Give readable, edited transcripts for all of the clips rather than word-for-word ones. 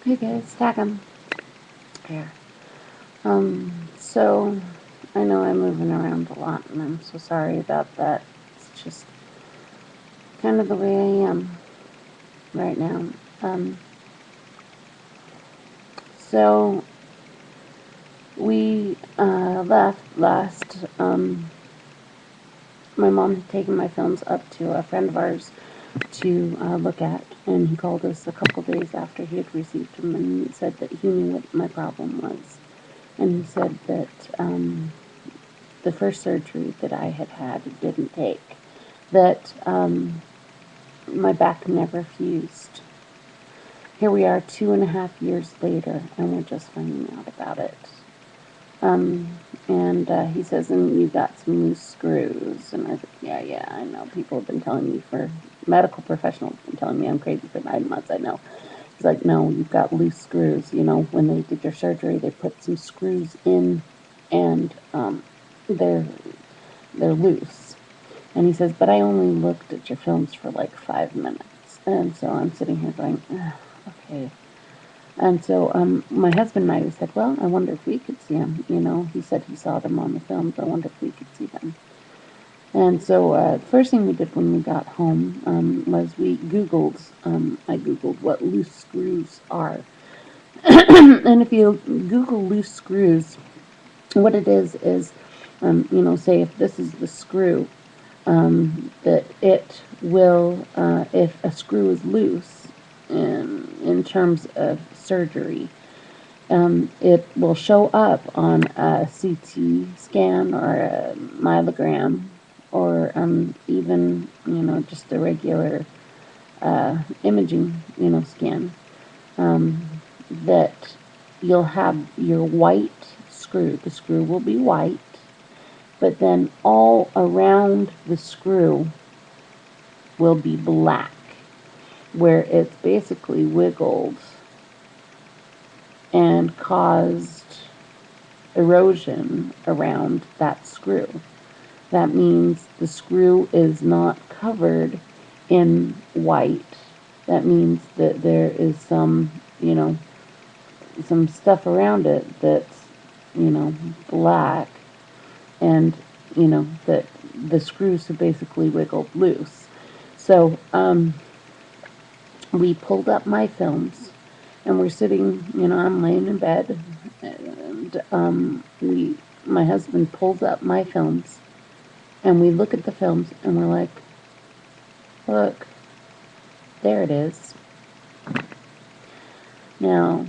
Hey guys, tag 'em. Here. So I know I'm moving around a lot and I'm so sorry about that. It's just kind of the way I am right now. Um, so we left last, my mom had taken my films up to a friend of ours to look at, and he called us a couple days after he had received them, and he said that he knew what my problem was. And he said that the first surgery that I had had didn't take, that my back never fused. Here we are 2.5 years later, and we're just finding out about it. And he says, and you got some loose screws. And I said, yeah, I know. People have been telling me medical professionals have been telling me I'm crazy for 9 months, I know. He's like, no, you've got loose screws. You know, when they did your surgery, they put some screws in, and they're loose. And he says, but I only looked at your films for like 5 minutes. And so I'm sitting here going, okay. And so my husband and I said, well, I wonder if we could see them. You know, he said he saw them on the films. I wonder if we could see them. And so the first thing we did when we got home was we Googled, I Googled what loose screws are. And if you Google loose screws, what it is, you know, say if this is the screw, that it will, if a screw is loose in terms of surgery, it will show up on a CT scan or a myelogram or even, you know, just a regular imaging, you know, scan, that you'll have your white screw. The screw will be white, but then all around the screw will be black, where it's basically wiggled and caused erosion around that screw. That means the screw is not covered in white. That means that there is some, you know, some stuff around it that's, you know, black, and, you know, that the screws have basically wiggled loose. So, we pulled up my films, and we're sitting, you know, I'm laying in bed, and my husband pulls up my films, and we look at the films, and we're like, look, there it is. Now,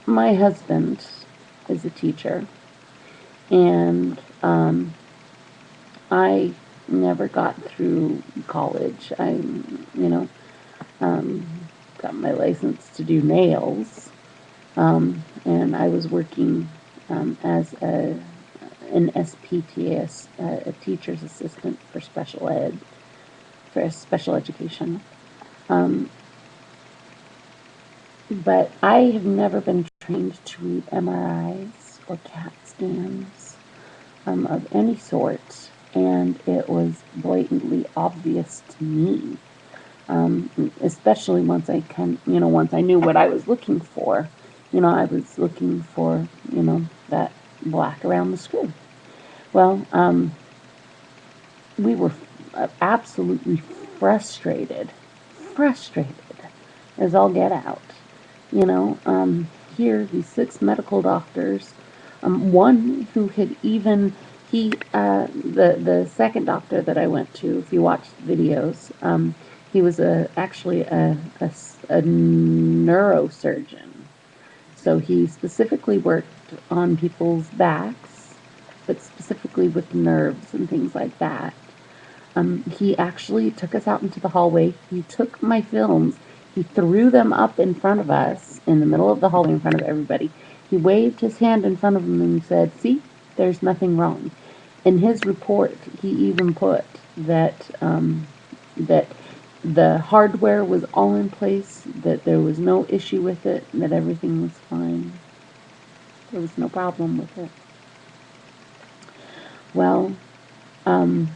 my husband is a teacher, and I never got through college. I, you know, got my license to do nails, and I was working as an SPTS, a teacher's assistant for special ed, for special education. But I have never been trained to read MRIs or CAT scans of any sort, and it was blatantly obvious to me, especially once once I knew what I was looking for. You know, I was looking for, you know, that black around the screw. Well, we were absolutely frustrated as all get out. You know, here these 6 medical doctors, one who had even the second doctor that I went to, if you watch the videos, he was actually a neurosurgeon. So he specifically worked on people's backs, but specifically with nerves and things like that. He actually took us out into the hallway. He took my films. He threw them up in front of us in the middle of the hallway in front of everybody. He waved his hand in front of them and said, see, there's nothing wrong. In his report, he even put that that the hardware was all in place, that there was no issue with it, and that everything was fine. There was no problem with it. Well, a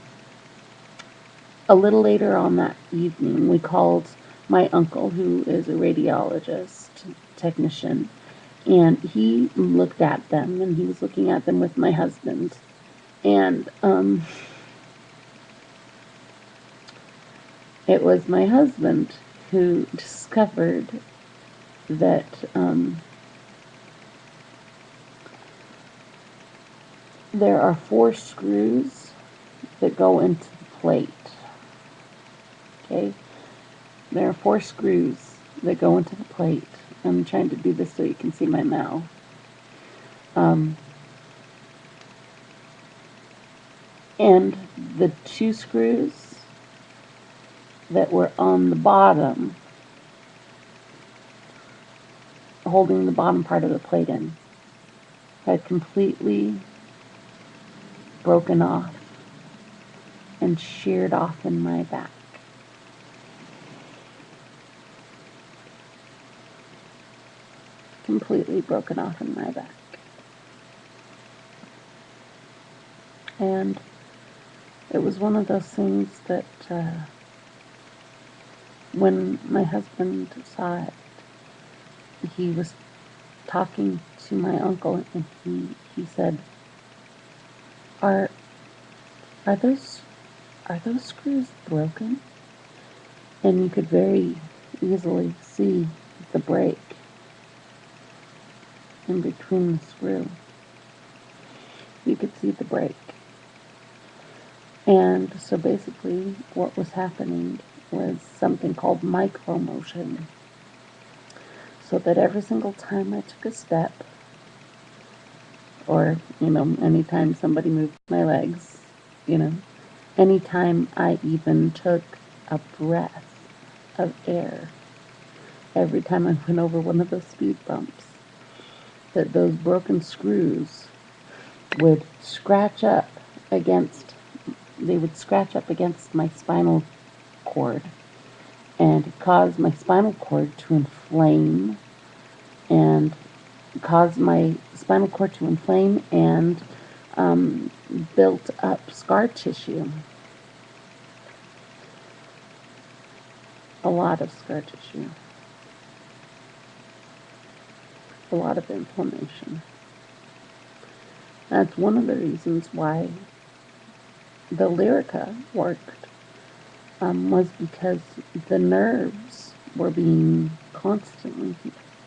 little later on that evening, we called my uncle, who is a radiologist technician, and he looked at them, and he was looking at them with my husband, and it was my husband who discovered that there are 4 screws that go into the plate. Okay? There are 4 screws that go into the plate. I'm trying to do this so you can see my mouth. And the 2 screws that were on the bottom, holding the bottom part of the plate in, had completely broken off and sheared off in my back. Completely broken off in my back. And it was one of those things that when my husband saw it, he was talking to my uncle, and he said, Are those screws broken? And you could very easily see the break in between the screw. You could see the break. And so basically what was happening was something called micromotion. So that every single time I took a step, or, anytime somebody moved my legs, anytime I even took a breath of air, every time I went over one of those speed bumps, that those broken screws would scratch up against my spinal cord and cause my spinal cord to inflame and built up scar tissue. A lot of scar tissue. A lot of inflammation. That's one of the reasons why the Lyrica worked, was because the nerves were being constantly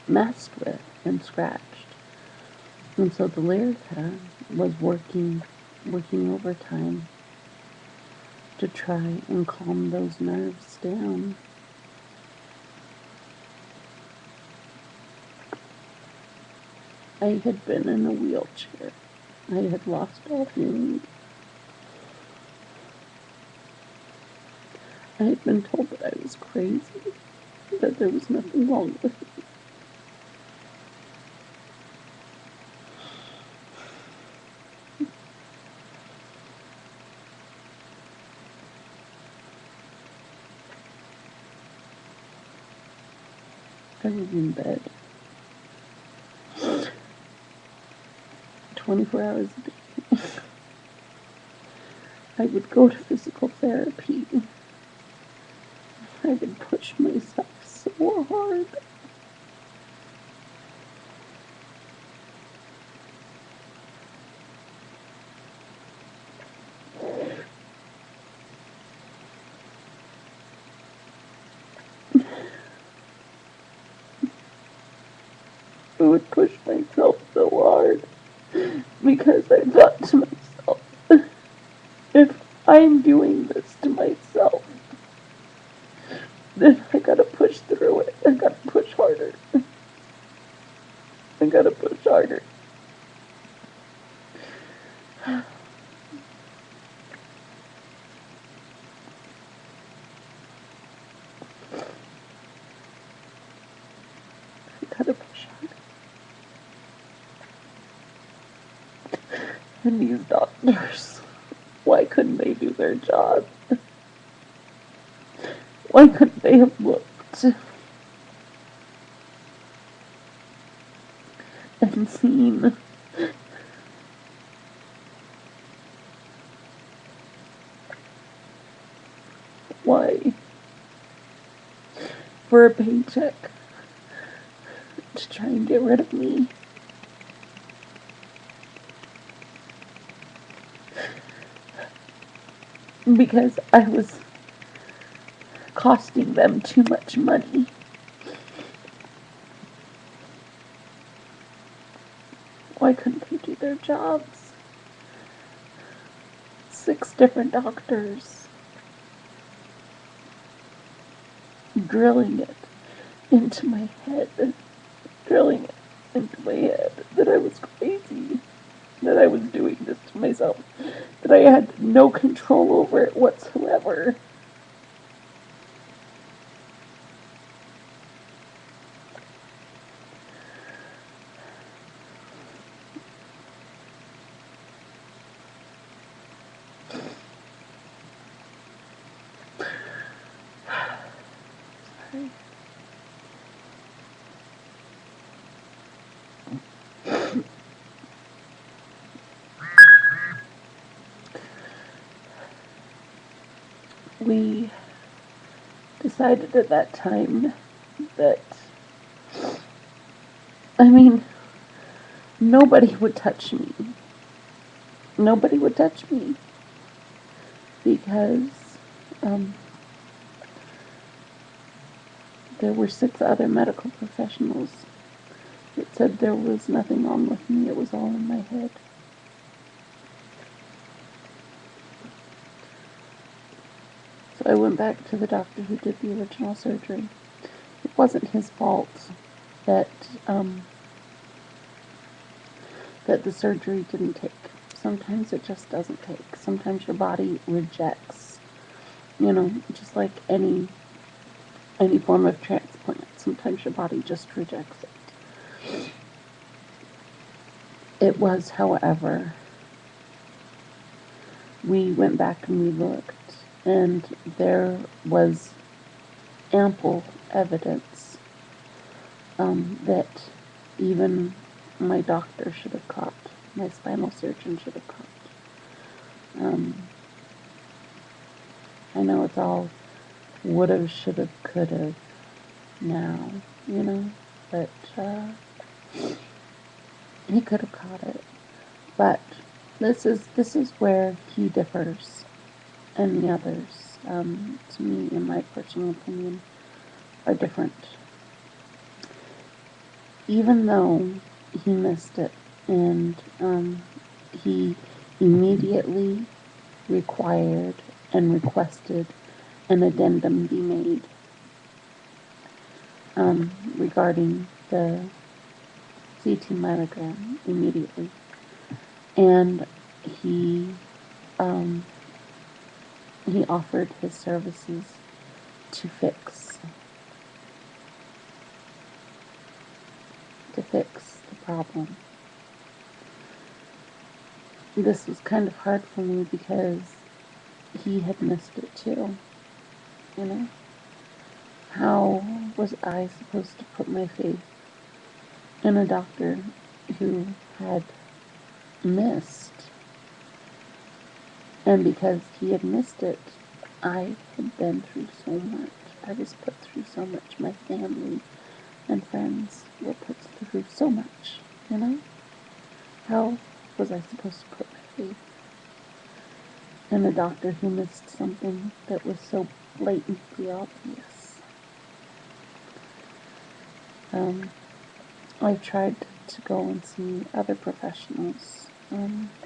messed with and scratched. And so the Lyrica was working overtime to try and calm those nerves down. I had been in a wheelchair. I had lost all feeling. I had been told that I was crazy, that there was nothing wrong with me. I was in bed 24 hours a day. I would go to physical therapy. I would push myself so hard. I would push myself so hard because I thought to myself, if I'm doing this to myself, then I gotta push through it. I gotta push harder. I gotta push harder. I gotta push harder. And these doctors, why couldn't they do their job? Why couldn't they have looked and seen why for a paycheck to try and get rid of me. Because I was costing them too much money. Why couldn't they do their jobs? 6 different doctors drilling it into my head, drilling it into my head that I was crazy, that I was doing this to myself, that I had no control over it whatsoever. Sorry. We decided at that time that, I mean, nobody would touch me. Nobody would touch me because there were 6 other medical professionals that said there was nothing wrong with me. It was all in my head. So I went back to the doctor who did the original surgery. It wasn't his fault that that the surgery didn't take. Sometimes it just doesn't take. Sometimes your body rejects, just like any form of transplant. Sometimes your body just rejects it. It was, however, we went back and we looked, and there was ample evidence that even my doctor should have caught, my spinal surgeon should have caught. I know it's all would've, should've, could've now, but he could have caught it. But this is where he differs and the others, to me, in my personal opinion, are different. Even though he missed it, and he immediately required and requested an addendum be made regarding the CT myelogram immediately, and he offered his services to fix the problem. This was kind of hard for me because he had missed it too, How was I supposed to put my faith in a doctor who had missed? And because he had missed it, I had been through so much. I was put through so much. My family and friends were put through so much, How was I supposed to put my faith in a doctor who missed something that was so blatantly obvious? I've tried to go and see other professionals,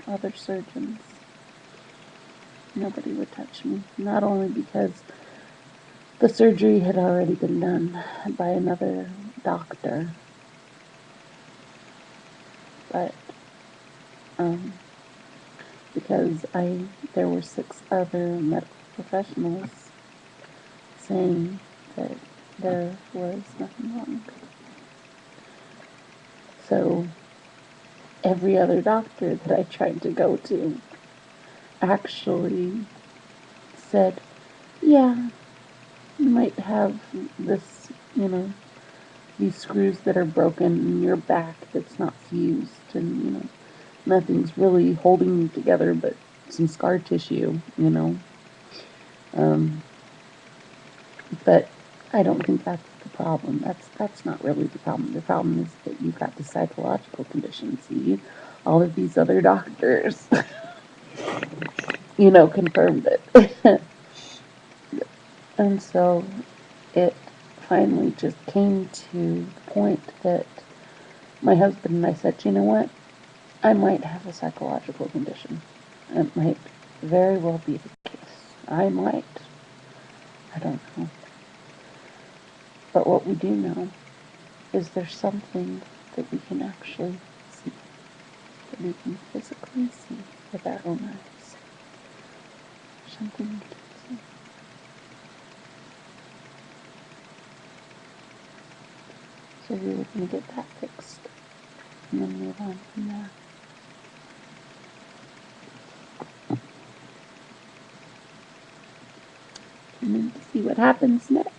other surgeons. Nobody would touch me. Not only because the surgery had already been done by another doctor, but because there were 6 other medical professionals saying that there was nothing wrong. So every other doctor that I tried to go to actually said, yeah, you might have this, these screws that are broken in your back that's not fused, and, nothing's really holding you together but some scar tissue, But I don't think that's the problem. That's not really the problem. The problem is that you've got the psychological condition. See, all of these other doctors, confirmed it. And so it finally just came to the point that my husband and I said, you know what? I might have a psychological condition. It might very well be the case. I might. I don't know. But what we do know is there's something that we can actually see, that we can physically see with our own eyes. Something we can see. So we were going to get that fixed and then move on from there. And then see what happens next.